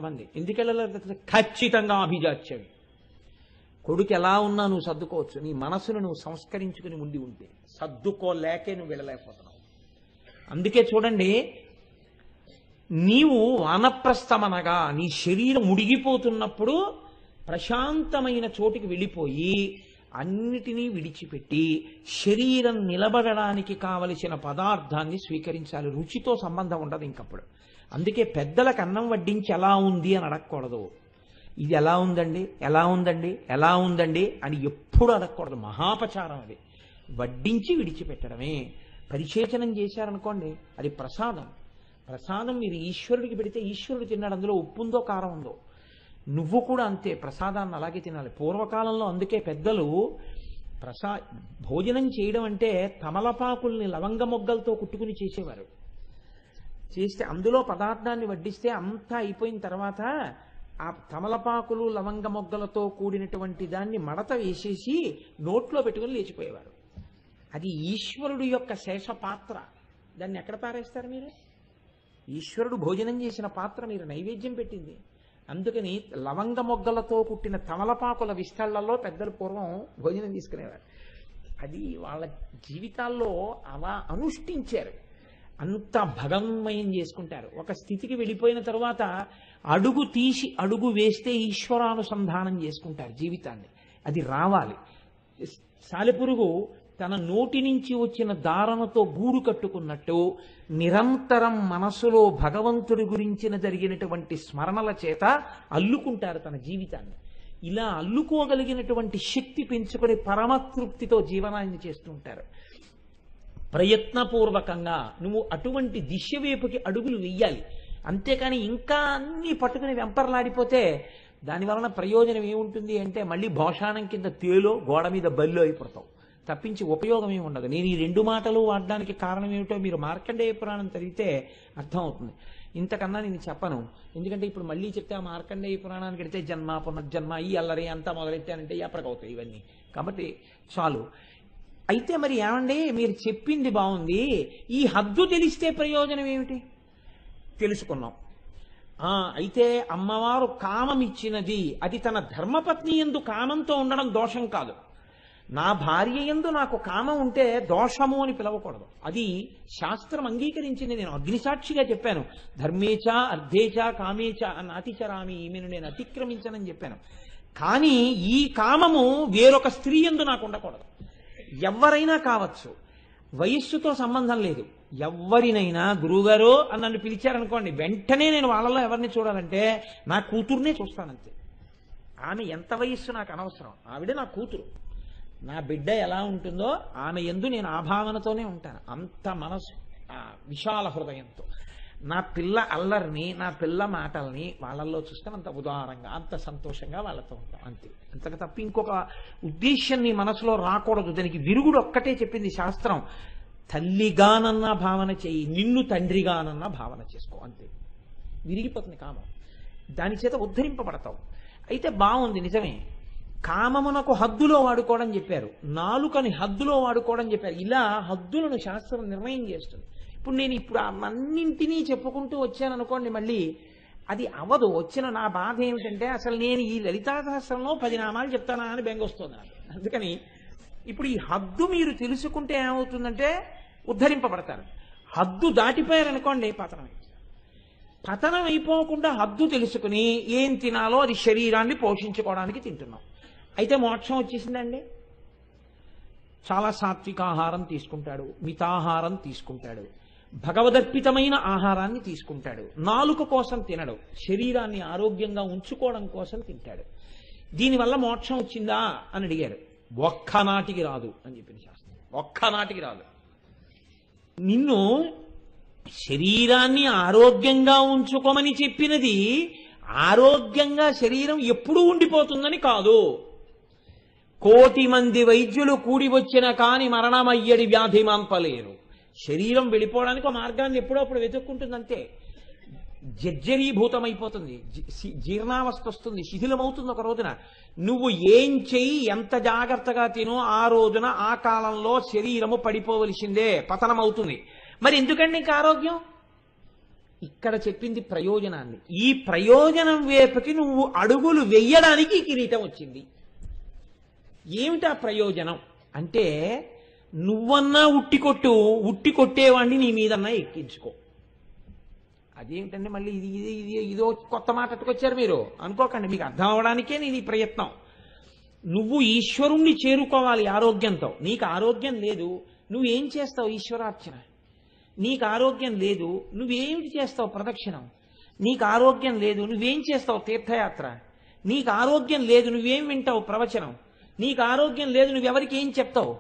మంది ఎందుకు వెళ్ళలేదు? ఖచ్చితంగా అభిజాత్యమే. కొడుకు ఎలా ఉన్నా నువ్వు సర్దుకోవచ్చు, నీ మనసును నువ్వు సంస్కరించుకుని ఉండి ఉంటే. సర్దుకోలేకే నువ్వు వెళ్ళలేకపోతున్నావు. అందుకే చూడండి, నీవు వానప్రస్థమనగా నీ శరీరం ఉడిగిపోతున్నప్పుడు ప్రశాంతమైన చోటికి వెళ్ళిపోయి అన్నిటినీ విడిచిపెట్టి శరీరం నిలబడడానికి కావలసిన పదార్థాన్ని స్వీకరించాలి. రుచితో సంబంధం ఉండదు ఇంకప్పుడు. అందుకే పెద్దలకు అన్నం వడ్డించి ఎలా ఉంది అని అడగకూడదు. ఇది ఎలా ఉందండి, ఎలా ఉందండి, ఎలా ఉందండి అని ఎప్పుడు అడగకూడదు. మహాపచారం అది. వడ్డించి విడిచిపెట్టడమే. పరిచేచనం చేశారనుకోండి, అది ప్రసాదం. ప్రసాదం మీరు ఈశ్వరుడికి పెడితే ఈశ్వరుడు తిన్నాడు. అందులో ఉప్పు ఉందో కారం ఉందో. నువ్వు కూడా అంతే, ప్రసాదాన్ని అలాగే తినాలి. పూర్వకాలంలో అందుకే పెద్దలు భోజనం చేయడం అంటే తమలపాకుల్ని లవంగ మొగ్గలతో కుట్టుకుని చేసేవారు. చేస్తే అందులో పదార్థాన్ని వడ్డిస్తే అంతా అయిపోయిన తర్వాత ఆ తమలపాకులు లవంగ మొగ్గలతో కూడినటువంటి దాన్ని మడత వేసేసి నోట్లో పెట్టుకుని లేచిపోయేవారు. అది ఈశ్వరుడు యొక్క శేష పాత్ర. దాన్ని ఎక్కడ పారేస్తారు మీరు? ఈశ్వరుడు భోజనం చేసిన పాత్ర మీరు నైవేద్యం పెట్టింది. అందుకని లవంగ మొగ్గలతో కుట్టిన తమలపాకుల విస్తళ్లలో పెద్దలు పూర్వం భోజనం తీసుకునేవారు. అది వాళ్ళ జీవితాల్లో అలా అనుష్ఠించారు. అంత భగవన్మయం చేసుకుంటారు. ఒక స్థితికి వెళ్ళిపోయిన తరువాత అడుగు తీసి అడుగు వేస్తే ఈశ్వరానుసంధానం చేసుకుంటారు జీవితాన్ని. అది రావాలి. సాలెపురుగు తన నోటి నుంచి వచ్చిన దారముతో గూడు కట్టుకున్నట్టు నిరంతరం మనసులో భగవంతుడి గురించిన జరిగినటువంటి స్మరణల చేత అల్లుకుంటారు తన జీవితాన్ని. ఇలా అల్లుకోగలిగినటువంటి శక్తి పెంచుకొని పరమతృప్తితో జీవనాన్ని చేస్తుంటారు. ప్రయత్నపూర్వకంగా నువ్వు అటువంటి దిశ వైపుకి అడుగులు వెయ్యాలి. అంతేకాని ఇంకా అన్ని పట్టుకుని వెంపర్లాడిపోతే దాని వలన ప్రయోజనం ఏముంటుంది అంటే మళ్ళీ భోషాణం కింద తేలో గోడ మీద బల్లు అయిపోతావు తప్పించి ఉపయోగం ఏమి ఉండదు. నేను ఈ రెండు మాటలు వాడడానికి కారణం ఏమిటో మీరు మార్కండేయ పురాణం చదివితే అర్థమవుతుంది. ఇంతకన్నా నేను చెప్పను. ఎందుకంటే ఇప్పుడు మళ్ళీ చెప్తే ఆ మార్కండేయ పురాణానికి వెడితే జన్మ పునర్జన్మ ఈ అల్లరి అంతా మొదలెట్టానంటే ఎప్పటికవుతాయి ఇవన్నీ. కాబట్టి చాలు. అయితే మరి ఏమండి, మీరు చెప్పింది బాగుంది, ఈ హద్దు తెలిస్తే ప్రయోజనం ఏమిటి? తెలుసుకున్నాం. అయితే అమ్మవారు కామం ఇచ్చినది, అది తన ధర్మపత్ని యందు కామంతో ఉండడం దోషం కాదు. నా భార్య యందు నాకు కామం ఉంటే దోషము అని పిలవకూడదు. అది శాస్త్రం అంగీకరించింది. నేను అగ్నిసాక్షిగా చెప్పాను. ధర్మేచ అర్ధేచ కామేచ అతిచరామి, ఈమెను నేను అతిక్రమించనని చెప్పాను. కానీ ఈ కామము వేరొక స్త్రీ యందు నాకు ఉండకూడదు. ఎవరైనా కావచ్చు, వయస్సుతో సంబంధం లేదు. ఎవరినైనా గురువుగారు అని నన్ను పిలిచారనుకోండి, వెంటనే నేను వాళ్ళలో ఎవరిని చూడాలంటే నా కూతుర్నే చూస్తానంతే. ఆమె ఎంత వయస్సు నాకు అనవసరం. ఆవిడ నా కూతురు. నా బిడ్డ ఎలా ఉంటుందో ఆమె యందు నేను ఆ భావనతోనే ఉంటాను. అంత మనసు విశాల హృదయంతో. నా పిల్ల అల్లరిని, నా పిల్ల మాటల్ని వాళ్ళల్లో చూస్తే అంత ఉదారంగా, అంత సంతోషంగా వాళ్ళతో ఉంటాం అంతే. అంతకు తప్ప ఇంకొక ఉద్దేశ్యం నీ మనసులో రాకూడదు. దానికి విరుగుడు ఒక్కటే చెప్పింది శాస్త్రం. తల్లిగానన్నా భావన చెయ్యి, నిన్ను తండ్రిగానన్నా భావన చేసుకో, అంతే. విరిగిపోతుంది కామం. దాని చేత ఉద్ధరింపబడతావు. అయితే బాగుంది, నిజమే. కామమునకు హద్దులో వాడుకోవడం చెప్పారు, నాలుకని హద్దులో వాడుకోవడం చెప్పారు. ఇలా హద్దులను శాస్త్రం నిర్ణయం చేస్తుంది. ఇప్పుడు నేను అన్నింటినీ చెప్పుకుంటూ వచ్చాను అనుకోండి, మళ్ళీ అది అవదు. వచ్చిన నా బాధ ఏమిటంటే అసలు నేను ఈ లలితా సహస్రంలో 10 నామాలు చెప్తానా అని బెంగొస్తుంది నాకు. అందుకని ఇప్పుడు ఈ హద్దు మీరు తెలుసుకుంటే ఏమవుతుందంటే ఉద్ధరింపబడతారు. హద్దు దాటిపోయారనుకోండి పతనం. పతనం అయిపోకుండా హద్దు తెలుసుకుని ఏం తినాలో అది శరీరాన్ని పోషించుకోవడానికి తింటున్నాం. అయితే మోక్షం వచ్చేసిందండి. చాలా సాత్వికాహారం తీసుకుంటాడు, మితాహారం తీసుకుంటాడు, భగవదర్పితమైన ఆహారాన్ని తీసుకుంటాడు. నాలుక కోసం తినడు, శరీరాన్ని ఆరోగ్యంగా ఉంచుకోవడం కోసం తింటాడు. దీనివల్ల మోక్షం వచ్చిందా అని అడిగారు. ఒక్కనాటికి రాదు అని చెప్పింది శాస్త్రం. ఒక్కనాటికి రాదు. నిన్ను శరీరాన్ని ఆరోగ్యంగా ఉంచుకోమని చెప్పినది ఆరోగ్యంగా శరీరం ఎప్పుడూ ఉండిపోతుందని కాదు. 1,000,000 మంది వైద్యులు కూడి వచ్చిన కాని మరణమయ్యడి వ్యాధి మాన్పలేరు. శరీరం వెళ్ళిపోవడానికి ఒక మార్గాన్ని ఎప్పుడో అప్పుడు వెతుక్కుంటుందంతే. జర్జరీభూతమైపోతుంది, జీర్ణావస్థ వస్తుంది, శిథిలమవుతుంది ఒక రోజున. నువ్వు ఏం చెయ్యి, ఎంత జాగ్రత్తగా తినో ఆ రోజున ఆ కాలంలో శరీరము పడిపోవలసిందే, పతనమవుతుంది. మరి ఎందుకండి నీకు ఆరోగ్యం? ఇక్కడ చెప్పింది ప్రయోజనాన్ని. ఈ ప్రయోజనం వైపుకి నువ్వు అడుగులు వెయ్యడానికి ఈ కిరీటం వచ్చింది. ఏమిటా ప్రయోజనం అంటే, నువ్వన్నా ఉట్టి కొట్టేవాడిని నీ మీదన్నా ఎక్కించుకో. అదేమిటండి మళ్ళీ ఇదో కొత్త మాట అట్టుకొచ్చారు మీరు అనుకోకండి, మీకు అర్థం అవడానికే నేను ఈ ప్రయత్నం. నువ్వు ఈశ్వరుణ్ణి చేరుకోవాలి ఆరోగ్యంతో. నీకు ఆరోగ్యం లేదు, నువ్వేం చేస్తావు ఈశ్వరార్చన? నీకు ఆరోగ్యం లేదు, నువ్వేమిటి చేస్తావు ప్రదక్షిణం? నీకు ఆరోగ్యం లేదు, నువ్వేం చేస్తావు తీర్థయాత్ర? నీకు ఆరోగ్యం లేదు, నువ్వేం వింటావు ప్రవచనం? నీకు ఆరోగ్యం లేదు, నువ్వెవరికి ఏం చెప్తావు?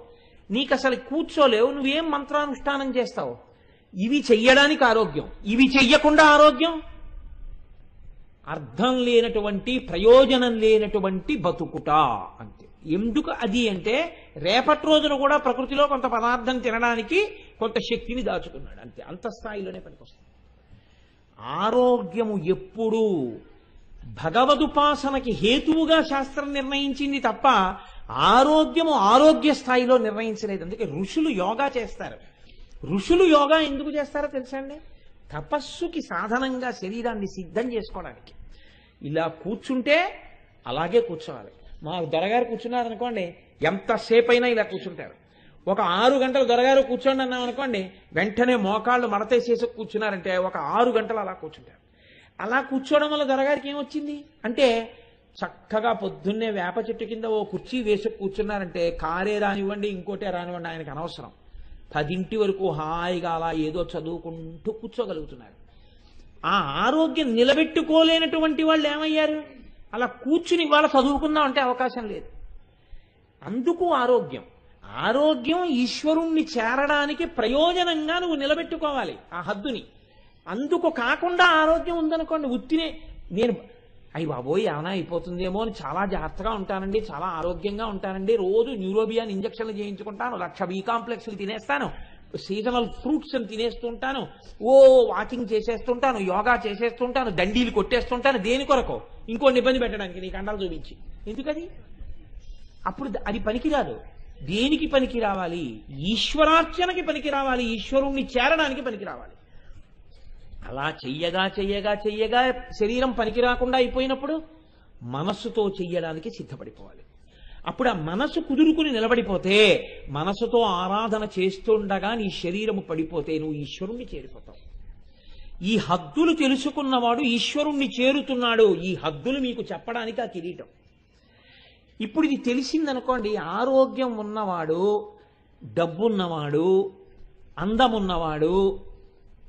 నీకు అసలు కూర్చోలేవు, నువ్వేం మంత్రానుష్ఠానం చేస్తావు? ఇవి చెయ్యడానికి ఆరోగ్యం, ఇవి చెయ్యకుండా ఆరోగ్యం? అర్థం లేనటువంటి, ప్రయోజనం లేనటువంటి బతుకుట అంతే. ఎందుకు అది అంటే, రేపటి రోజున కూడా ప్రకృతిలో కొంత పదార్థం తినడానికి కొంత శక్తిని దాచుకున్నాడు అంతే. అంత స్థాయిలోనే పనికొస్తుంది. ఆరోగ్యము ఎప్పుడూ భగవదుపాసనకి హేతువుగా శాస్త్రం నిర్ణయించింది తప్ప ఆరోగ్యము ఆరోగ్య స్థాయిలో నిర్ణయించలేదు. అందుకే ఋషులు యోగా చేస్తారు. ఋషులు యోగా ఎందుకు చేస్తారో తెలుసా అండి? తపస్సుకి సాధనంగా శరీరాన్ని సిద్ధం చేసుకోవడానికి. ఇలా కూర్చుంటే అలాగే కూర్చోవాలి. మా దొరగారు కూర్చున్నారనుకోండి, ఎంతసేపు అయినా ఇలా కూర్చుంటారు. ఒక 6 గంటలు దొరగారు కూర్చోండి అన్నాం అనుకోండి, వెంటనే మోకాళ్ళు మడతేసేసి కూర్చున్నారంటే ఒక 6 గంటలు అలా కూర్చుంటారు. అలా కూర్చోవడం వల్ల దొరగారికి ఏమొచ్చింది అంటే, చక్కగా పొద్దున్నే వేప చెట్టు కింద ఓ కుర్చీ వేసి కూర్చున్నారంటే కారే రానివ్వండి, ఇంకోటే రానివ్వండి, ఆయనకు అనవసరం. 10 వరకు హాయిగా అలా ఏదో చదువుకుంటూ కూర్చోగలుగుతున్నారు. ఆ ఆరోగ్యం నిలబెట్టుకోలేనటువంటి వాళ్ళు ఏమయ్యారు? అలా కూర్చుని వాళ్ళ చదువుకుందాం అంటే అవకాశం లేదు. అందుకు ఆరోగ్యం ఈశ్వరుణ్ణి చేరడానికి ప్రయోజనంగా నువ్వు నిలబెట్టుకోవాలి ఆ హద్దుని. అందుకు కాకుండా ఆరోగ్యం ఉందనుకోండి, ఉత్తినే నేను అయ్యి బాబోయ్ ఏమైనా అయిపోతుందేమో అని చాలా జాగ్రత్తగా ఉంటానండి, చాలా ఆరోగ్యంగా ఉంటానండి, రోజు న్యూరోబియాన్ ఇంజక్షన్లు చేయించుకుంటాను, 1,00,000 బి కాంప్లెక్స్లు తినేస్తాను, సీజనల్ ఫ్రూట్స్ తినేస్తుంటాను, వాకింగ్ చేసేస్తుంటాను, యోగా చేసేస్తుంటాను, దండీలు కొట్టేస్తుంటాను. దేని కొరకు? ఇంకోటి ఇబ్బంది పెట్టడానికి, నీ కండాలు చూపించి. ఎందుకది? అప్పుడు అది పనికిరాదు. దేనికి పనికి రావాలి? ఈశ్వరార్చనకి పనికి రావాలి, ఈశ్వరుణ్ణి చేరడానికి పనికి రావాలి. అలా చెయ్యగా శరీరం పనికి రాకుండా అయిపోయినప్పుడు మనస్సుతో చెయ్యడానికి సిద్ధపడిపోవాలి. అప్పుడు ఆ మనసు కుదురుకుని నిలబడిపోతే, మనసుతో ఆరాధన చేస్తుండగా నీ శరీరము పడిపోతే నువ్వు ఈశ్వరుణ్ణి చేరిపోతావు. ఈ హద్దులు తెలుసుకున్నవాడు ఈశ్వరుణ్ణి చేరుతున్నాడు. ఈ హద్దులు మీకు చెప్పడానికి ఆ కిరీటం. ఇప్పుడు ఇది తెలిసిందనుకోండి, ఆరోగ్యం ఉన్నవాడు, డబ్బున్నవాడు, అందమున్నవాడు,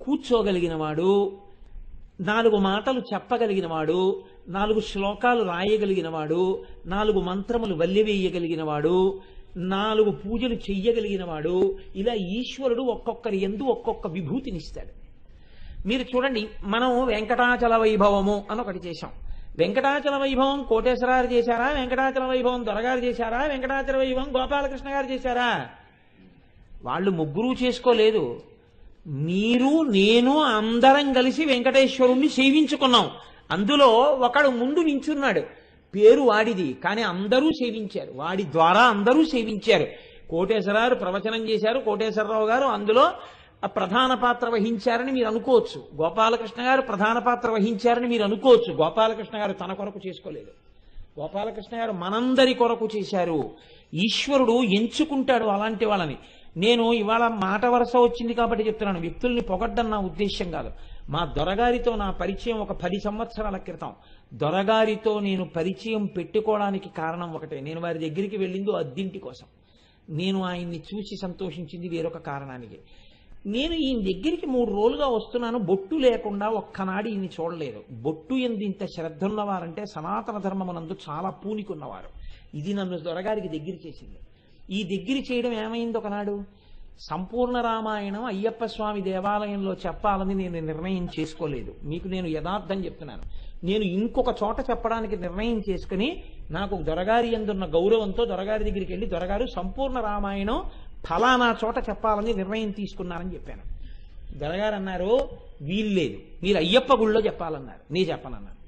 కూర్చోగలిగినవాడు, 4 మాటలు చెప్పగలిగినవాడు, 4 శ్లోకాలు రాయగలిగినవాడు, 4 మంత్రములు వల్లెవేయగలిగినవాడు, 4 పూజలు చెయ్యగలిగినవాడు, ఇలా ఈశ్వరుడు ఒక్కొక్కరి యందు ఒక్కొక్క విభూతినిస్తాడు. మీరు చూడండి, మనం వెంకటాచల వైభవము అని ఒకటి చేశాం. వెంకటాచల వైభవం కోటేశ్వరారు చేశారా? వెంకటాచల వైభవం దొరగారు చేశారా? వెంకటాచల వైభవం గోపాలకృష్ణ గారు చేశారా? వాళ్ళు ముగ్గురు చేసుకోలేదు. మీరు నేను అందరం కలిసి వెంకటేశ్వరుణ్ణి సేవించుకున్నాం. అందులో ఒకడు ముందు నించున్నాడు, పేరు వాడిది, కానీ అందరూ సేవించారు. వాడి ద్వారా అందరూ సేవించారు. కోటేశ్వరారు ప్రవచనం చేశారు, కోటేశ్వరరావు గారు అందులో ప్రధాన పాత్ర వహించారని మీరు అనుకోవచ్చు. గోపాలకృష్ణ గారు ప్రధాన పాత్ర వహించారని మీరు అనుకోవచ్చు. గోపాలకృష్ణ గారు తన కొరకు చేసుకోలేదు. గోపాలకృష్ణ గారు మనందరి కొరకు చేశారు. ఈశ్వరుడు ఎంచుకుంటాడు అలాంటి వాళ్ళని. నేను ఇవాళ మాట వరుస వచ్చింది కాబట్టి చెప్తున్నాను, వ్యక్తుల్ని పొగడ్డం నా ఉద్దేశ్యం కాదు. మా దొరగారితో నా పరిచయం ఒక 10 సంవత్సరాల క్రితం. దొరగారితో నేను పరిచయం పెట్టుకోవడానికి కారణం ఒకటే. నేను వారి దగ్గరికి వెళ్ళింది అద్దింటి కోసం. నేను ఆయన్ని చూసి సంతోషించింది వేరొక కారణానికి. నేను ఈయన దగ్గరికి 3 రోజులుగా వస్తున్నాను, బొట్టు లేకుండా ఒక్కనాడు ఈయన్ని చూడలేదు. బొట్టు ఎందు ఇంత శ్రద్ధ ఉన్నవారంటే సనాతన ధర్మమునందు చాలా పూనికున్నవారు. ఇది నన్ను దొరగారికి దగ్గర చేసింది. ఈ దగ్గర చేయడం ఏమైంది? ఒకనాడు సంపూర్ణ రామాయణం అయ్యప్ప స్వామి దేవాలయంలో చెప్పాలని నేను నిర్ణయం చేసుకోలేదు. మీకు నేను యథార్థం చెప్తున్నాను. నేను ఇంకొక చోట చెప్పడానికి నిర్ణయం చేసుకుని, నాకు దొరగారి యందున్న గౌరవంతో దొరగారి దగ్గరికి వెళ్ళి, దొరగారు సంపూర్ణ రామాయణం ఫలానా చోట చెప్పాలని నిర్ణయం తీసుకున్నారని చెప్పాను. దొరగారు అన్నారు, వీల్లేదు, మీరు అయ్యప్ప గుళ్ళో చెప్పాలన్నారు. నేను చెప్పనన్నాను.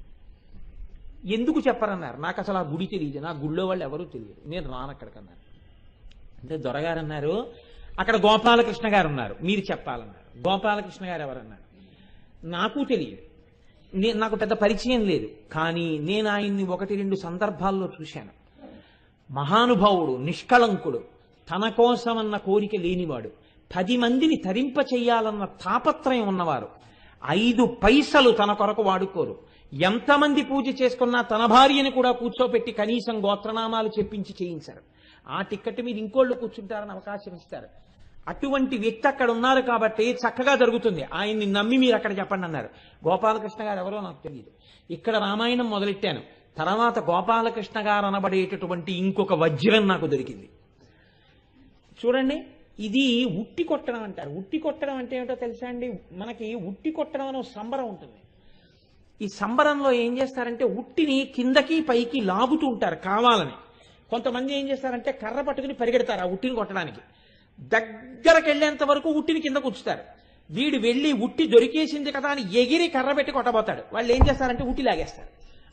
ఎందుకు చెప్పరన్నారు? నాకు అసలు ఆ గుడి తెలియదు, నా గుళ్ళో వాళ్ళు ఎవరూ తెలియదు, నేను రానక్కడికన్నారు. అంటే దొరగారు అన్నారు, అక్కడ గోపాలకృష్ణ గారు ఉన్నారు, మీరు చెప్పాలన్నారు. గోపాలకృష్ణ గారు ఎవరన్నారు? నాకు తెలియదు, నాకు పెద్ద పరిచయం లేదు. కానీ నేను ఆయన్ని 1-2 సందర్భాల్లో చూశాను. మహానుభావుడు, నిష్కళంకుడు, తన కోసమన్న కోరిక లేనివాడు, 10 మందిని తరింప చెయ్యాలన్న తాపత్రయం ఉన్నవారు, 5 పైసలు తన కొరకు వాడుకోరు. ఎంతమంది పూజ చేసుకున్నా తన భార్యని కూడా కూర్చోపెట్టి కనీసం గోత్రనామాలు చెప్పించి చేయించారు. ఆ టిక్కెట్ మీద ఇంకోళ్ళు కూర్చుంటారని అవకాశం ఇస్తారు. అటువంటి వ్యక్తి అక్కడ ఉన్నారు కాబట్టి చక్కగా జరుగుతుంది. ఆయన్ని నమ్మి మీరు అక్కడ చెప్పండి అన్నారు. గోపాలకృష్ణ గారు ఎవరో నాకు తెలియదు. ఇక్కడ రామాయణం మొదలెట్టాను. తర్వాత గోపాలకృష్ణ గారు అనబడేటటువంటి ఇంకొక వజ్రం నాకు దొరికింది. చూడండి, ఇది ఉట్టి కొట్టడం అంటారు. ఉట్టి కొట్టడం అంటే ఏమిటో తెలుసా అండి? మనకి ఉట్టి కొట్టడం అనే సంబరం ఉంటుంది. ఈ సంబరంలో ఏం చేస్తారంటే ఉట్టిని కిందకి పైకి లాగుతూ ఉంటారు కావాలని. కొంతమంది ఏం చేస్తారంటే కర్ర పట్టుకుని పరిగెడతారు ఆ ఉట్టిని కొట్టడానికి. దగ్గరకు వెళ్ళేంత వరకు ఉట్టిని కింద కూర్చుతారు. వీడు వెళ్ళి ఉట్టి దొరికేసింది కదా అని ఎగిరి కర్ర పెట్టి కొట్టబోతాడు. వాళ్ళు ఏం చేస్తారంటే ఉట్టి లాగేస్తారు.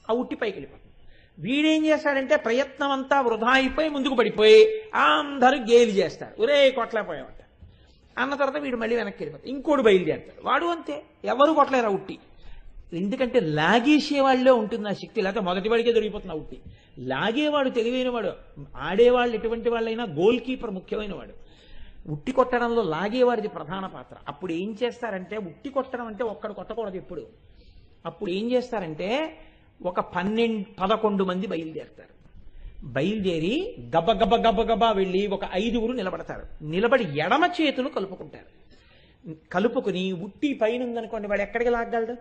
ఆ ఉట్టి పైకి వెళ్ళిపోతుంది. వీడేం చేస్తాడంటే ప్రయత్నం అంతా వృధా అయిపోయి ముందుకు పడిపోయి అందరూ గేలి చేస్తారు. ఒరే కొట్టలేకపోయామంట అన్న తర్వాత వీడు మళ్ళీ వెనక్కి వెళ్ళిపోతాడు. ఇంకోటి బయలుదేరుతాడు. వాడు అంతే, ఎవరు కొట్టలేరు ఆ ఉట్టి. ఎందుకంటే లాగేసే వాళ్ళే ఉంటుంది ఆ శక్తి. లేకపోతే మొదటి వాడికే దొరికిపోతుంది ఆ ఉట్టి. లాగేవాడు తెలివైన వాడు. ఆడేవాళ్ళు ఎటువంటి వాళ్ళైనా గోల్ కీపర్ ముఖ్యమైన వాడు. ఉట్టి కొట్టడంలో లాగేవాడిది ప్రధాన పాత్ర. అప్పుడు ఏం చేస్తారంటే ఉట్టి కొట్టడం అంటే ఒక్కడు కొట్టకూడదు ఎప్పుడు. అప్పుడు ఏం చేస్తారంటే ఒక 12-11 మంది బయలుదేరుతారు. బయలుదేరి గబగబా వెళ్ళి ఒక 5గురు నిలబడతారు. నిలబడి ఎడమ చేతులు కలుపుకుంటారు. కలుపుకుని ఉట్టి పైన ఉందనుకోండి, వాడు ఎక్కడికి లాగలడు?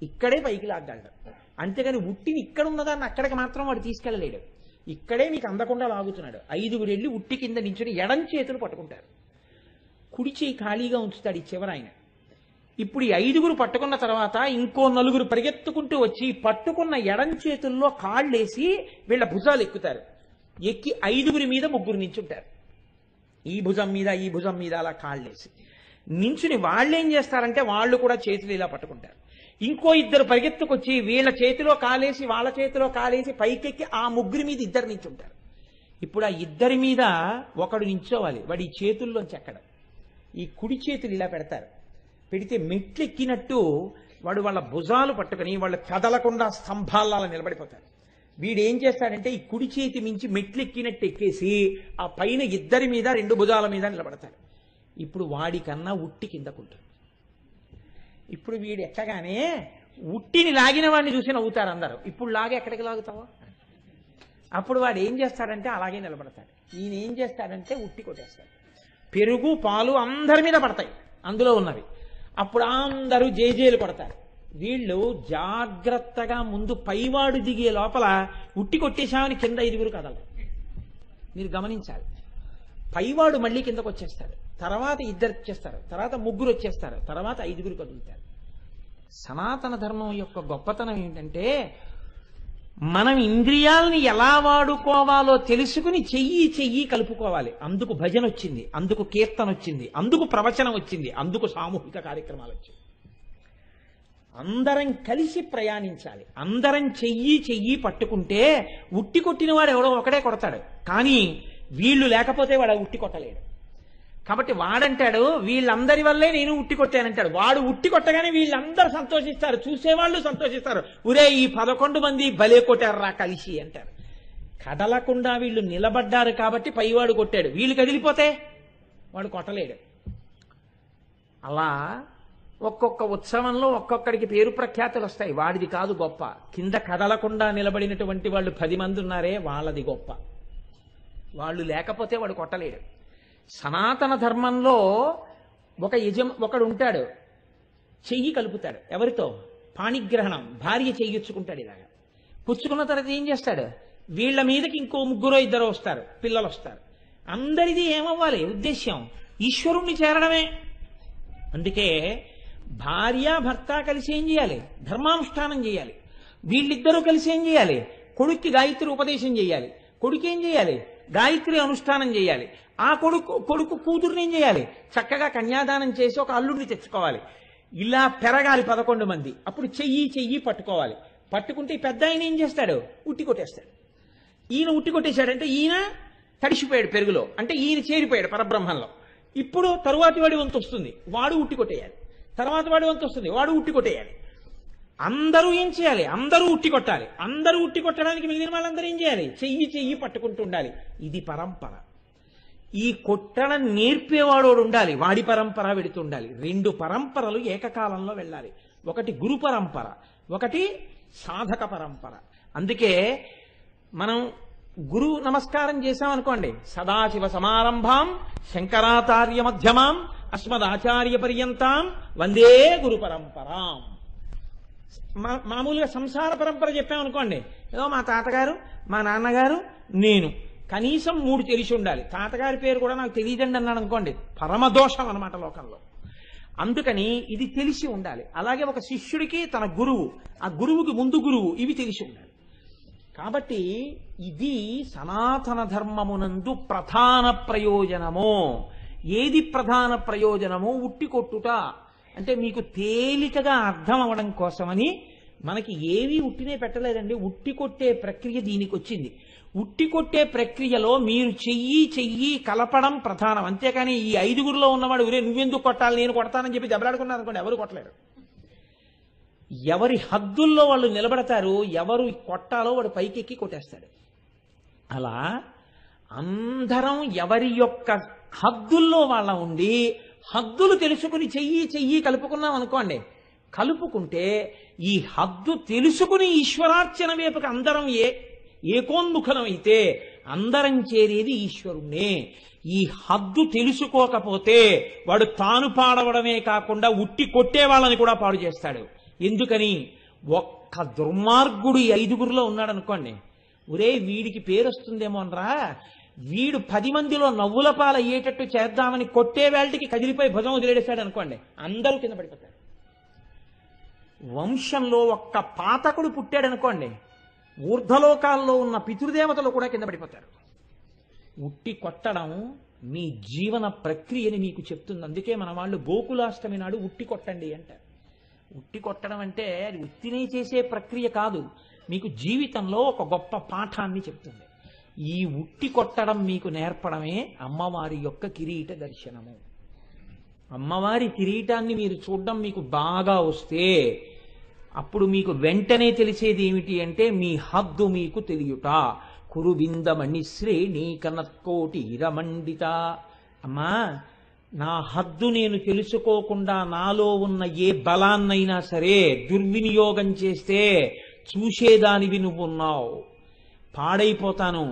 ఇక్కడే పైకి లాగలడు. అంతేగాని ఉట్టిని ఇక్కడ ఉన్నదాన్ని అక్కడికి మాత్రం వాడు తీసుకెళ్ళలేడు. ఇక్కడే మీకు అందకుండా లాగుతున్నాడు. 5గురు వెళ్ళి ఉట్టి కింద నించుని ఎడం చేతులు పట్టుకుంటారు. కుడి చేయి ఖాళీగా ఉంచుతాడు ఈ చివరాయన. ఇప్పుడు ఈ 5గురు పట్టుకున్న తర్వాత ఇంకో 4గురు పరిగెత్తుకుంటూ వచ్చి పట్టుకున్న ఎడం చేతుల్లో కాళ్ళేసి వీళ్ళ భుజాలు ఎక్కుతారు. ఎక్కి 5గురి మీద 3 నించుంటారు. ఈ భుజం మీద ఈ భుజం మీద అలా కాళ్ళేసి నించుని వాళ్ళేం చేస్తారంటే వాళ్ళు కూడా చేతులు ఇలా పట్టుకుంటారు. ఇంకో 2 పరిగెత్తుకొచ్చి వీళ్ళ చేతిలో కాలేసి వాళ్ళ చేతిలో కాలేసి పైకెక్కి ఆ 3 మీద 2 నించుంటారు. ఇప్పుడు ఆ 2 మీద ఒకడు నించోవాలి. వాడి చేతుల్లోంచి ఎక్కడ ఈ కుడి చేతులు ఇలా పెడతారు. పెడితే మెట్లు ఎక్కినట్టు వాడు వాళ్ళ భుజాలు పట్టుకుని వాళ్ళు కదలకుండా స్తంభాల నిలబడిపోతారు. వీడేం చేస్తాడంటే ఈ కుడి చేతి మించి మెట్లు ఎక్కినట్టు ఎక్కేసి ఆ పైన 2 మీద 2 భుజాల మీద నిలబడతాడు. ఇప్పుడు వాడికన్నా ఉట్టి కిందకుంటుంది. ఇప్పుడు వీడు ఎక్కగానే ఉట్టిని లాగిన వాడిని చూసి నవ్వుతారు అందరూ. ఇప్పుడు లాగే ఎక్కడికి లాగుతావో? అప్పుడు వాడు ఏం చేస్తాడంటే అలాగే నిలబడతాడు. ఈయన ఏం చేస్తాడంటే ఉట్టి కొట్టేస్తాడు. పెరుగు పాలు అందరి మీద పడతాయి అందులో ఉన్నవి. అప్పుడు అందరూ జేజేలు కొడతారు. వీళ్ళు జాగ్రత్తగా ముందు పైవాడు దిగే లోపల ఉట్టి కొట్టేశామని కింద 5గురు కదలరు. మీరు గమనించాలి. పైవాడు మళ్ళీ కిందకు వచ్చేస్తాడు. తర్వాత 2 వచ్చేస్తారు. తర్వాత 3 వచ్చేస్తారు. తర్వాత 5గురు కదులుతారు. సనాతన ధర్మం యొక్క గొప్పతనం ఏంటంటే మనం ఇంద్రియాలని ఎలా వాడుకోవాలో తెలుసుకుని చెయ్యి కలుపుకోవాలి. అందుకు భజన వచ్చింది, అందుకు కీర్తన వచ్చింది, అందుకు ప్రవచనం వచ్చింది, అందుకు సామూహిక కార్యక్రమాలు వచ్చింది. అందరం కలిసి ప్రయాణించాలి. అందరం చెయ్యి పట్టుకుంటే ఉట్టి కొట్టిన వాడు ఎవడో ఒకడే కొడతాడు. కానీ వీళ్ళు లేకపోతే వాడు ఉట్టి కొట్టలేడు. కాబట్టి వాడంటాడు వీళ్ళందరి వల్లే నేను ఉట్టి కొట్టానంటాడు. వాడు ఉట్టి కొట్టగానే వీళ్ళందరూ సంతోషిస్తారు, చూసేవాళ్ళు సంతోషిస్తారు. ఒరే ఈ 11 మంది భలే కొట్టారా కలిసి అంటారు. కదలకుండా వీళ్ళు నిలబడ్డారు కాబట్టి పైవాడు కొట్టాడు. వీళ్ళు కదిలిపోతే వాడు కొట్టలేడు. అలా ఒక్కొక్క ఉత్సవంలో ఒక్కొక్కడికి పేరు ప్రఖ్యాతులు వస్తాయి. వాడిది కాదు గొప్ప. కింద కదలకుండా నిలబడినటువంటి వాళ్ళు 10 మంది ఉన్నారే వాళ్ళది గొప్ప. వాళ్ళు లేకపోతే వాడు కొట్టలేడు. సనాతన ధర్మంలో ఒకడు ఉంటాడు, చెయ్యి కలుపుతాడు. ఎవరితో? పాణిగ్రహణం. భార్య చెయ్యొచ్చుకుంటాడు. ఇలాగా పుచ్చుకున్న తర్వాత ఏం చేస్తాడు? వీళ్ళ మీదకి ఇంకో 3-2 వస్తారు, పిల్లలు వస్తారు. అందరిది ఏమవ్వాలి ఉద్దేశ్యం? ఈశ్వరుణ్ణి చేరడమే. అందుకే భార్య భర్త కలిసి ఏం చేయాలి? ధర్మానుష్ఠానం చేయాలి. వీళ్ళిద్దరూ కలిసి ఏం చేయాలి? కొడుక్కి గాయత్రి ఉపదేశం చేయాలి. కొడుకు ఏం చేయాలి? గాయత్రి అనుష్ఠానం చేయాలి. ఆ కొడుకు కూతురుని ఏం చేయాలి? చక్కగా కన్యాదానం చేసి ఒక అల్లుడిని తెచ్చుకోవాలి. ఇలా పెరగాలి 11 మంది. అప్పుడు చెయ్యి పట్టుకోవాలి. పట్టుకుంటే పెద్ద ఆయన ఏం చేస్తాడు? ఉట్టి కొట్టేస్తాడు. ఈయన ఉట్టి కొట్టేశాడంటే ఈయన తడిసిపోయాడు పెరుగులో, అంటే ఈయన చేరిపోయాడు పరబ్రహ్మంలో. ఇప్పుడు తరువాతి వాడి వంతు వస్తుంది, వాడు ఉట్టి కొట్టేయాలి. తర్వాత వాడి వంతు వస్తుంది, వాడు ఉట్టి కొట్టేయాలి. అందరూ ఏం చేయాలి? అందరూ ఉట్టి కొట్టాలి. అందరూ ఉట్టి కొట్టడానికి మిగిలిన వాళ్ళందరూ ఏం చేయాలి? చెయ్యి చెయ్యి పట్టుకుంటూ ఉండాలి. ఇది పరంపర. ఈ కొట్టడం నేర్పేవాడు ఉండాలి, వాడి పరంపర వెడుతుండాలి. 2 పరంపరలు ఏకకాలంలో వెళ్ళాలి. ఒకటి గురు పరంపర, ఒకటి సాధక పరంపర. అందుకే మనం గురు నమస్కారం చేశామనుకోండి, సదాశివ సమారంభాం శంకరాచార్య మధ్యమాం అస్మదాచార్య పర్యంతాం వందే గురు పరంపరాం. మామూలుగా సంసార పరంపర చెప్పామనుకోండి, ఏదో మా తాతగారు, మా నాన్నగారు, నేను, కనీసం 3 తెలిసి ఉండాలి. తాతగారి పేరు కూడా నాకు తెలియదండి అన్నాడు అనుకోండి, పరమదోషం అన్నమాట లోకంలో. అందుకని ఇది తెలిసి ఉండాలి. అలాగే ఒక శిష్యుడికి తన గురువు, ఆ గురువుకి ముందు గురువు, ఇవి తెలిసి ఉండాలి. కాబట్టి ఇది సనాతన ధర్మమునందు ప్రధాన ప్రయోజనము. ఏది ప్రధాన ప్రయోజనము? ఉట్టి కొట్టుట. అంటే మీకు తేలికగా అర్థం అవడం కోసమని మనకి ఏవి ఉట్టినే పెట్టలేదండి. ఉట్టి కొట్టే ప్రక్రియ దీనికి వచ్చింది. ఉట్టి కొట్టే ప్రక్రియలో మీరు చెయ్యి కలపడం ప్రధానం. అంతేకాని ఈ 5గురిలో ఉన్నవాడు ఒరే నువ్వెందుకు కొట్టాలి, నేను కొడతానని చెప్పి దెబ్బలాడుకున్నారు అనుకోండి, ఎవరు కొట్టలేరు. ఎవరి హద్దుల్లో వాళ్ళు నిలబడతారు, ఎవరు కొట్టాలో వాడు పైకెక్కి కొట్టేస్తాడు. అలా అందరం ఎవరి యొక్క హద్దుల్లో వాళ్ళ ఉండి హద్దులు తెలుసుకుని చెయ్యి కలుపుకున్నాం అనుకోండి, కలుపుకుంటే ఈ హద్దు తెలుసుకుని ఈశ్వరార్చన వైపుకి అందరం ఏకోన్ముఖమైతే అందరం చేరేది ఈశ్వరుణ్ణే. ఈ హద్దు తెలుసుకోకపోతే వాడు తాను పాడవడమే కాకుండా ఉట్టి కొట్టే వాళ్ళని కూడా పాడు చేస్తాడు. ఎందుకని? ఒక్క దుర్మార్గుడు ఈ 5గురిలో ఉన్నాడు అనుకోండి, ఒరే వీడికి పేరు వస్తుందేమో అనరా, వీడు 10 మందిలో నవ్వుల పాలు అయ్యేటట్టు చేద్దామని కొట్టే వేళటికి కదిలిపోయి భుజం వదిలేసాడు అనుకోండి, అందరూ కింద పడిపోతారు. వంశంలో ఒక్క పాతకుడు పుట్టాడనుకోండి, ఊర్ధ్వలోకాల్లో ఉన్న పితృదేవతలు కూడా కింద పడిపోతారు. ఉట్టి కొట్టడం మీ జీవన ప్రక్రియని మీకు చెప్తుంది. అందుకే మన వాళ్ళు గోకులాష్టమి నాడు ఉట్టి కొట్టండి అంటారు. ఉట్టి కొట్టడం అంటే అది ఉత్తినే చేసే ప్రక్రియ కాదు, మీకు జీవితంలో ఒక గొప్ప పాఠాన్ని చెప్తుంది. ఈ ఉట్టి కొట్టడం మీకు నేర్పడమే అమ్మవారి యొక్క కిరీట దర్శనము. అమ్మవారి కిరీటాన్ని మీరు చూడడం మీకు బాగా వస్తే అప్పుడు మీకు వెంటనే తెలిసేది ఏమిటి అంటే మీ హద్దు మీకు తెలియుట. కురుబిందమణి శ్రేణి కనత్కోటి రమండిత. అమ్మా, నా హద్దు నేను తెలుసుకోకుండా నాలో ఉన్న ఏ బలాన్నైనా సరే దుర్వినియోగం చేస్తే చూసేదానివి నువ్వున్నావు, పాడైపోతాను.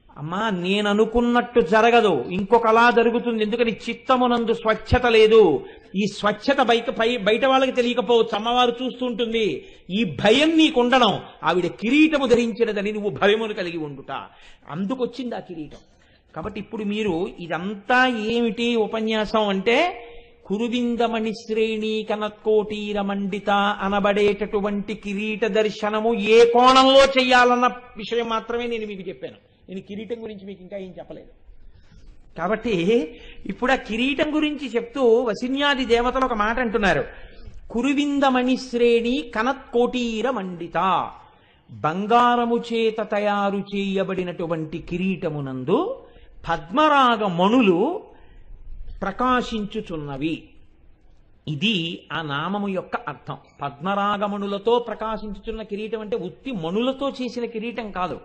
అమ్మా, నేను అనుకున్నట్టు జరగదు, ఇంకొకలా జరుగుతుంది. ఎందుకని? చిత్తమునందు స్వచ్ఛత లేదు. ఈ స్వచ్ఛత బయట వాళ్ళకి తెలియకపోవచ్చు, అమ్మవారు చూస్తుంటుంది. ఈ భయం నీకు ఉండడం, ఆవిడ కిరీటము ధరించినదని నువ్వు భయమును కలిగి ఉండుట, అందుకొచ్చింది ఆ కిరీటం. కాబట్టి ఇప్పుడు మీరు ఇదంతా ఏమిటి ఉపన్యాసం అంటే, కురువిందమణి శ్రేణి కనత్కోటీర మండిత అనబడేటటువంటి కిరీట దర్శనము ఏ కోణంలో చెయ్యాలన్న విషయం మాత్రమే నేను మీకు చెప్పాను. నేను కిరీటం గురించి మీకు ఇంకా ఏం చెప్పలేదు. కాబట్టి ఇప్పుడు ఆ కిరీటం గురించి చెప్తూ వసిన్యాది దేవతలు ఒక మాట అంటున్నారు. కురువిందమణి శ్రేణి కనత్కోటీర మండిత. బంగారము చేత తయారు చేయబడినటువంటి కిరీటమునందు పద్మరాగ మణులు ప్రకాశించుచున్నవి. ఇది ఆ నామము యొక్క అర్థం. పద్మరాగమణులతో ప్రకాశించుచున్న కిరీటం అంటే ఉత్తి మణులతో చేసిన కిరీటం కాదు,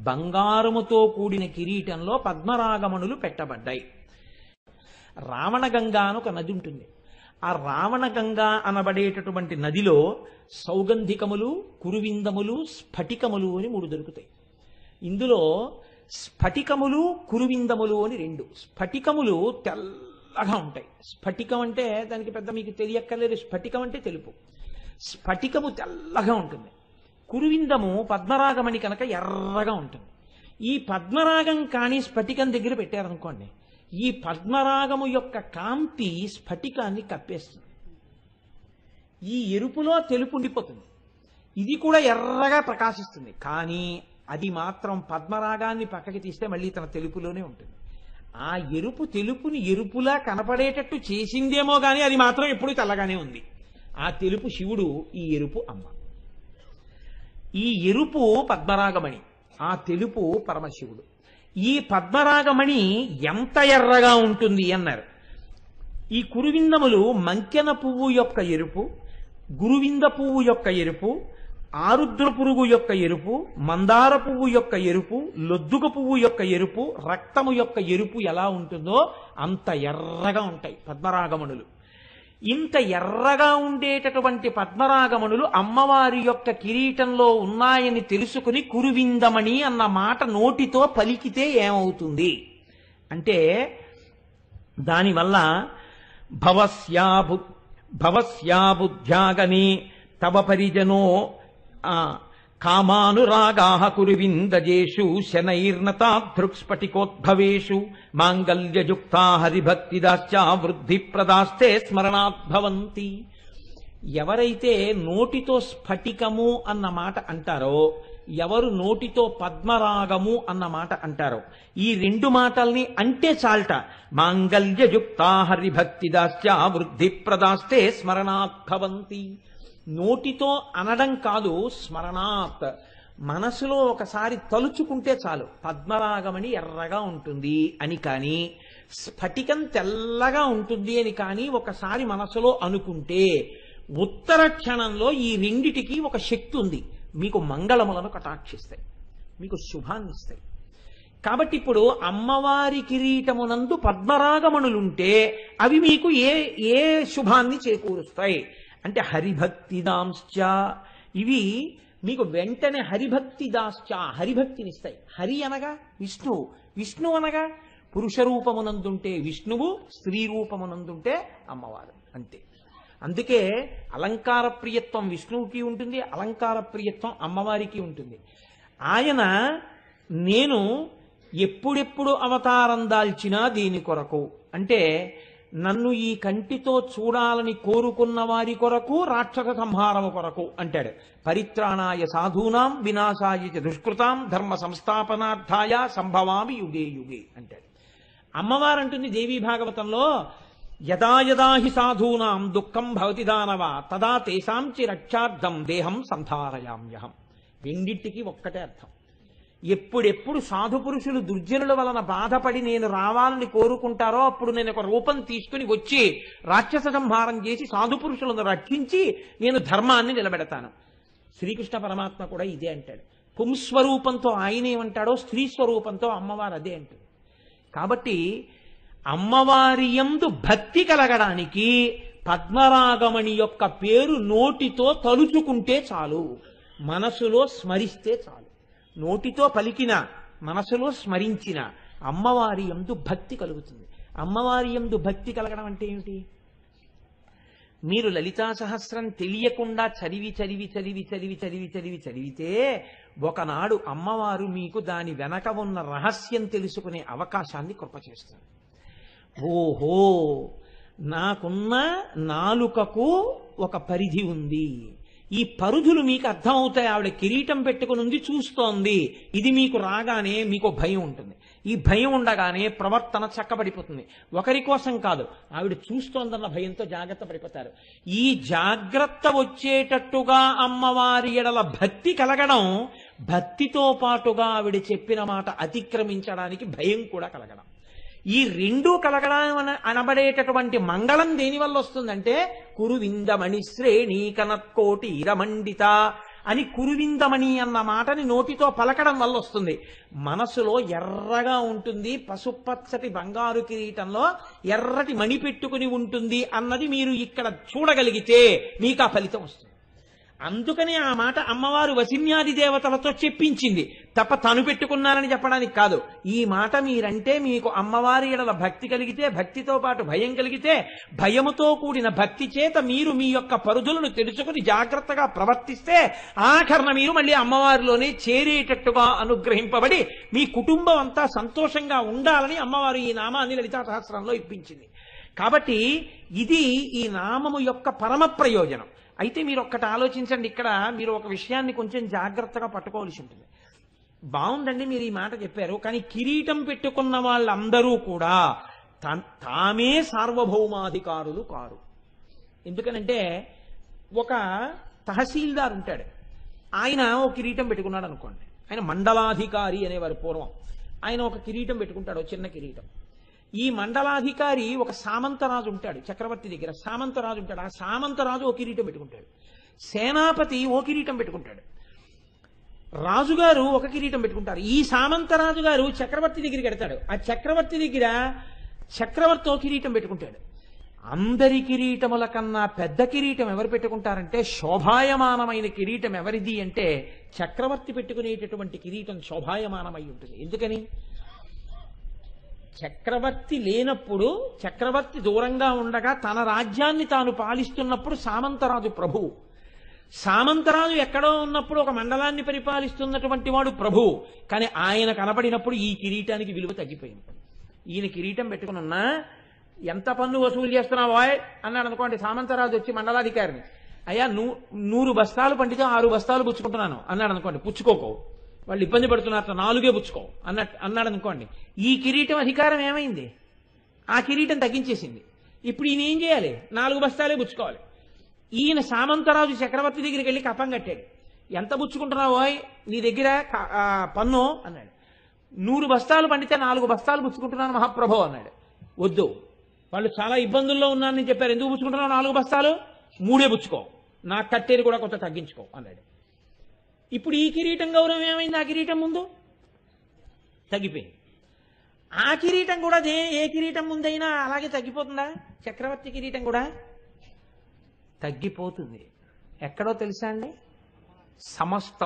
బంగారముతో కూడిన కిరీటంలో పద్మరాగమణులు పెట్టబడ్డాయి. రావణగంగా అని ఒక నది ఉంటుంది. ఆ రావణగంగా అనబడేటటువంటి నదిలో సౌగంధికములు, కురువిందములు, స్ఫటికములు అని 3 దొరుకుతాయి. ఇందులో స్ఫటికములు, కురువిందములు అని 2. స్ఫటికములు తెల్లగా ఉంటాయి. స్ఫటికం అంటే దానికి పెద్ద మీకు తెలియక్కర్లేదు, స్ఫటికం అంటే తెలుపు. స్ఫటికము తెల్లగా ఉంటుంది. కురువిందము పద్మరాగమణి కనుక ఎర్రగా ఉంటుంది. ఈ పద్మరాగం కానీ స్ఫటికం దగ్గర పెట్టారనుకోండి, ఈ పద్మరాగము యొక్క కాంతి స్ఫటికాన్ని కప్పేస్తుంది. ఈ ఎరుపులో తెలుపు ఉండిపోతుంది. ఇది కూడా ఎర్రగా ప్రకాశిస్తుంది, కానీ అది మాత్రం పద్మరాగాన్ని పక్కకి తీస్తే మళ్ళీ తన తెలుపులోనే ఉంటుంది. ఆ ఎరుపు తెలుపుని ఎరుపులా కనపడేటట్టు చేసిందేమో కానీ అది మాత్రం ఎప్పుడూ తెల్లగానే ఉంది. ఆ తెలుపు శివుడు, ఈ ఎరుపు అమ్మ. ఈ ఎరుపు పద్మరాగమణి, ఆ తెలుపు పరమశివుడు. ఈ పద్మరాగమణి ఎంత ఎర్రగా ఉంటుంది అన్నారు. ఈ కురువిందములు మంకెన పువ్వు యొక్క ఎరుపు, గురువింద పువ్వు యొక్క ఎరుపు, ఆరుద్ర పురుగు యొక్క ఎరుపు, మందార పువ్వు యొక్క ఎరుపు, లొద్దుక పువ్వు యొక్క ఎరుపు, రక్తము యొక్క ఎరుపు ఎలా ఉంటుందో అంత ఎర్రగా ఉంటాయి పద్మరాగమణులు. ఇంత ఎర్రగా ఉండేటటువంటి పద్మరాగమణులు అమ్మవారి యొక్క కిరీటంలో ఉన్నాయని తెలుసుకుని కురువిందమణి అన్న మాట నోటితో పలికితే ఏమవుతుంది అంటే, దానివల్ల భవస్యాబుద్ధ్యాగమే తవ పరిజనో కామానురాగాః కురువిందజేషు శనైర్నతాదృక్స్ఫటికోద్భవేషు మాంగళ్యయుక్తా హరిభక్తిదాశ్చ వృద్ధిప్రదాస్తే స్మరణాద్భవంతి. ఎవరైతే నోటితో స్ఫటికము అన్న మాట అంటారో, ఎవరు నోటితో పద్మరాగము అన్న మాట అంటారో, ఈ రెండు మాటల్ని అంటే చాల్ట మాంగళ్యయుక్తా హరిభక్తిదాశ్చ వృద్ధిప్రదాస్తే స్మరణాద్భవంతి. నోటితో అనడం కాదు, స్మరణాత్, మనసులో ఒకసారి తలుచుకుంటే చాలు పద్మరాగమని ఎర్రగా ఉంటుంది అని కానీ, స్ఫటికం తెల్లగా ఉంటుంది అని కానీ ఒకసారి మనసులో అనుకుంటే ఉత్తర క్షణంలో ఈ రెండిటికి ఒక శక్తి ఉంది. మీకు మంగళములను కటాక్షిస్తాయి, మీకు శుభాన్నిస్తాయి. కాబట్టి ఇప్పుడు అమ్మవారి కిరీటమునందు పద్మరాగమణులుంటే అవి మీకు ఏ శుభాన్ని చేకూరుస్తాయి అంటే హరిభక్తిదాంశ్చ, ఇవి మీకు వెంటనే హరిభక్తిదాశ్చ, హరిభక్తినిస్తాయి. హరి అనగా విష్ణువు, విష్ణువు అనగా పురుష రూపమునందుంటే విష్ణువు, స్త్రీ రూపమునందుంటే అమ్మవారు, అంతే. అందుకే అలంకార ప్రియత్వం విష్ణువుకి ఉంటుంది, అలంకార ప్రియత్వం అమ్మవారికి ఉంటుంది. ఆయన నేను ఎప్పుడెప్పుడు అవతారం దాల్చినా దీని కొరకు అంటే, నన్ను ఈ కంటితో చూడాలని కోరుకున్న వారి కొరకు, రాక్షస సంహారము కొరకు అంటాడు. పరిత్రాణాయ సాధూనాం వినాశాయ చ దుష్కృతాం ధర్మ సంస్థాపనార్థాయ సంభవామి యుగే యుగే అంటాడు. అమ్మవారు అంటుంది దేవీ భాగవతంలో, యదా యదా హి సాధూనాం దుఃఖం భవతి దానవ తదా తేషాంచి రక్షార్థం దేహం సంధారయామ్యహం. రెండింటికి ఒక్కటే అర్థం. ఎప్పుడెప్పుడు సాధు పురుషులు దుర్జనుల వలన బాధపడి నేను రావాలని కోరుకుంటారో అప్పుడు నేను ఒక రూపం తీసుకుని వచ్చి రాక్షస సంహారం చేసి సాధు పురుషులను రక్షించి నేను ధర్మాన్ని నిలబెడతాను. శ్రీకృష్ణ పరమాత్మ కూడా ఇదే అంటాడు. పుంస్వరూపంతో ఆయన ఏమంటాడో స్త్రీ స్వరూపంతో అమ్మవారు అదే అంటుంది. కాబట్టి అమ్మవారి యందు భక్తి కలగడానికి పద్మరాగమణి యొక్క పేరు నోటితో తలుచుకుంటే చాలు, మనసులో స్మరిస్తే చాలు. నోటితో పలికిన, మనసులో స్మరించిన అమ్మవారి యందు భక్తి కలుగుతుంది. అమ్మవారి యందు భక్తి కలగడం అంటే ఏమిటి? మీరు లలితా సహస్రం తెలియకుండా చదివితే ఒకనాడు అమ్మవారు మీకు దాని వెనక ఉన్న రహస్యం తెలుసుకునే అవకాశాన్ని కృప చేస్తుంది. ఓహో, నాకున్న నాలుకకు ఒక పరిధి ఉంది, ఈ పరుధులు మీకు అర్థమవుతాయి. ఆవిడ కిరీటం పెట్టుకుని ఉంది, చూస్తోంది. ఇది మీకు రాగానే మీకు భయం ఉంటుంది. ఈ భయం ఉండగానే ప్రవర్తన చక్కబడిపోతుంది. ఒకరి కోసం కాదు, ఆవిడ చూస్తోందన్న భయంతో జాగ్రత్త పడిపోతారు. ఈ జాగ్రత్త వచ్చేటట్టుగా అమ్మవారి ఎడల భక్తి కలగడం, భక్తితో పాటుగా ఆవిడ చెప్పిన మాట అతిక్రమించడానికి భయం కూడా కలగడం, ఈ రెండూ కలగడం అనబడేటటువంటి మంగళం దేనివల్ల వస్తుందంటే కురువిందమణి శ్రేణీ కనత్కోటి ఇరమండిత అని కురువిందమణి అన్న మాటని నోటితో పలకడం వల్ల వస్తుంది. మనసులో ఎర్రగా ఉంటుంది, పసుపచ్చటి బంగారు కిరీటంలో ఎర్రటి మణి పెట్టుకుని ఉంటుంది అన్నది మీరు ఇక్కడ చూడగలిగితే మీకు ఆ ఫలితం వస్తుంది. అందుకనే ఆ మాట అమ్మవారు వసిన్యాది దేవతలతో చెప్పించింది తప్ప తను పెట్టుకున్నారని చెప్పడానికి కాదు. ఈ మాట మీరంటే మీకు అమ్మవారి ఎడల భక్తి కలిగితే, భక్తితో పాటు భయం కలిగితే, భయముతో కూడిన భక్తి చేత మీరు మీ యొక్క పరుదులను తెలుసుకుని జాగ్రత్తగా ప్రవర్తిస్తే ఆఖరణ మీరు మళ్ళీ అమ్మవారిలోనే చేరేటట్టుగా అనుగ్రహింపబడి మీ కుటుంబం అంతా సంతోషంగా ఉండాలని అమ్మవారు ఈ నామాన్ని లలితా సహస్రంలో ఇప్పించింది. కాబట్టి ఇది ఈ నామము యొక్క పరమ ప్రయోజనం. అయితే మీరు ఒక్కటి ఆలోచించండి, ఇక్కడ మీరు ఒక విషయాన్ని కొంచెం జాగ్రత్తగా పట్టుకోవాల్సి ఉంటుంది. బాగుందండి మీరు ఈ మాట చెప్పారు, కానీ కిరీటం పెట్టుకున్న వాళ్ళందరూ కూడా తామే సార్వభౌమాధికారులు కారు. ఎందుకనంటే ఒక తహసీల్దార్ ఉంటాడు, ఆయన ఒక కిరీటం పెట్టుకున్నాడు అనుకోండి, ఆయన మండలాధికారి అనేవారు పూర్వం. ఆయన ఒక కిరీటం పెట్టుకుంటాడు, చిన్న కిరీటం. ఈ మండలాధికారి ఒక సామంతరాజు ఉంటాడు చక్రవర్తి దగ్గర, సామంతరాజు ఉంటాడు. ఆ సామంతరాజు ఓ కిరీటం పెట్టుకుంటాడు, సేనాపతి ఓ కిరీటం పెట్టుకుంటాడు, రాజుగారు ఒక కిరీటం పెట్టుకుంటారు. ఈ సామంతరాజు గారు చక్రవర్తి దగ్గరికి వెడతాడు, ఆ చక్రవర్తి దగ్గర చక్రవర్తి ఓ కిరీటం పెట్టుకుంటాడు. అందరి కిరీటముల కన్నా పెద్ద కిరీటం ఎవరు పెట్టుకుంటారంటే, శోభాయమానమైన కిరీటం ఎవరిది అంటే చక్రవర్తి పెట్టుకునేటటువంటి కిరీటం శోభాయమానమై ఉంటుంది. ఎందుకని? చక్రవర్తి లేనప్పుడు, చక్రవర్తి దూరంగా ఉండగా తన రాజ్యాన్ని తాను పాలిస్తున్నప్పుడు సామంతరాజు ప్రభువు, సామంతరాజు ఎక్కడో ఉన్నప్పుడు ఒక మండలాన్ని పరిపాలిస్తున్నటువంటి వాడు ప్రభువు. కానీ ఆయన కనపడినప్పుడు ఈ కిరీటానికి విలువ తగ్గిపోయింది. ఈయన కిరీటం పెట్టుకున్నా ఎంత పన్ను వసూలు చేస్తున్నావా అన్నాడు అనుకోండి సామంతరాజు వచ్చి మండలాధికారిని, అయ్యా 100 బస్తాలు పండితే 6 బస్తాలు పుచ్చుకుంటున్నాను అన్నాడు అనుకోండి, పుచ్చుకోకో, వాళ్ళు ఇబ్బంది పడుతున్నారు 4 పుచ్చుకో అన్నాడు అనుకోండి, ఈ కిరీటం అధికారం ఏమైంది? ఆ కిరీటం తగ్గించేసింది. ఇప్పుడు ఈయన ఏం చేయాలి? 4 బస్తాలే పుచ్చుకోవాలి. ఈయన సామంతరాజు చక్రవర్తి దగ్గరికి వెళ్ళి కప్పం కట్టాడు, ఎంత పుచ్చుకుంటున్నావో నీ దగ్గర పన్ను అన్నాడు. 100 బస్తాలు పండితే 4 బస్తాలు పుచ్చుకుంటున్నాను మహాప్రభు అన్నాడు. వద్దు, వాళ్ళు చాలా ఇబ్బందుల్లో ఉన్నారని చెప్పారు, ఎందుకు పుచ్చుకుంటున్నావు 4 బస్తాలు? 3 పుచ్చుకో, నాకు కట్టేది కూడా కొంత తగ్గించుకో అన్నాడు. ఇప్పుడు ఈ కిరీటం గౌరవం ఏమైంది? ఆ కిరీటం ముందు తగ్గిపోయింది. ఆ కిరీటం కూడా ఏ కిరీటం ముందైనా అలాగే తగ్గిపోతుందా? చక్రవర్తి కిరీటం కూడా తగ్గిపోతుంది. ఎక్కడో తెలుసా అండి? సమస్త